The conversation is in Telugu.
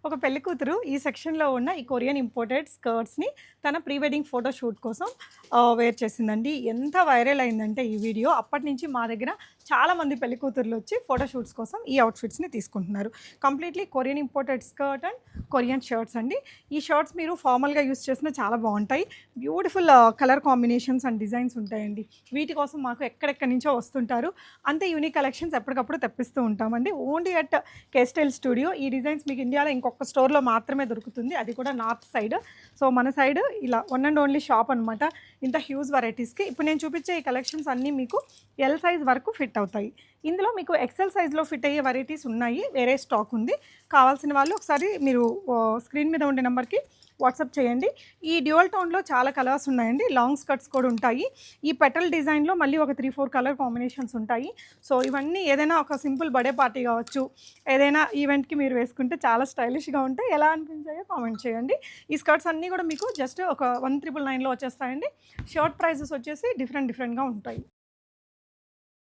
ఒక పెళ్లి కూతురు ఈ సెక్షన్‌లో ఉన్న ఈ కొరియన్ ఇంపోర్టెడ్ స్కర్ట్స్‌ని తన ప్రీ వెడ్డింగ్ ఫోటో షూట్ కోసం వేర్ చేసిందండి. ఎంత వైరల్ అయిందంటే ఈ వీడియో అప్పటినుంచి మా దగ్గర చాలామంది పెళ్లి కూతుర్లు వచ్చి ఫోటో షూట్స్ కోసం ఈ అవుట్‌ఫిట్స్‌ని తీసుకుంటున్నారు. Completely Korean imported skirt and Korean shirts అండి. ఈ షర్ట్స్ మీరు ఫార్మల్‌గా యూజ్ చేసినా చాలా బాగుంటాయి. Beautiful colour combinations and designs ఉంటాయండి. వీటి కోసం మాకు ఎక్కడెక్కడి నుంచో వస్తుంటారు. అంతే యూనిక్ కలెక్షన్స్ ఎప్పటికప్పుడు తెప్పిస్తూ ఉంటామండి. Only at K style studio. ఈ డిజైన్స్ మీకు ఇండియాలో ఇంకొక స్టోర్‌లో మాత్రమే దొరుకుతుంది. అది కూడా నార్త్ సైడ్. సో మన సైడ్ ఇలా వన్ అండ్ ఓన్లీ షాప్ అనమాట. ఇంత హ్యూజ్ వెరైటీస్‌కి. ఇప్పుడు నేను చూపించే ఈ కలెక్షన్స్ అన్నీ మీకు ఎల్ సైజ్ వరకు ఫిట్ అవుతాయి. ఇందులో మీకు ఎక్సెల్ సైజ్‌లో ఫిట్ అయ్యే వెరైటీస్ ఉన్నాయి. వేరే స్టాక్ ఉంది. కావాల్సిన వాళ్ళు ఒకసారి మీరు స్క్రీన్ మీద ఉండే నెంబర్‌కి వాట్సాప్ చేయండి. ఈ డ్యూయల్ టోన్‌లో చాలా కలర్స్ ఉన్నాయండి. లాంగ్ స్కర్ట్స్ కూడా ఉంటాయి. ఈ పెటల్ డిజైన్‌లో మళ్ళీ ఒక 3, 4 కలర్ కాంబినేషన్స్ ఉంటాయి. సో ఇవన్నీ ఏదైనా ఒక సింపుల్ బర్త్‌డే పార్టీ కావచ్చు, ఏదైనా ఈవెంట్‌కి మీరు వేసుకుంటే చాలా స్టైలిష్‌గా ఉంటాయి. ఎలా అనిపించాయో కామెంట్ చేయండి. ఈ స్కర్ట్స్ అన్నీ కూడా మీకు జస్ట్ ఒక 1999లో వచ్చేస్తాయండి. షర్ట్ ప్రైజెస్ వచ్చేసి డిఫరెంట్‌గా ఉంటాయి.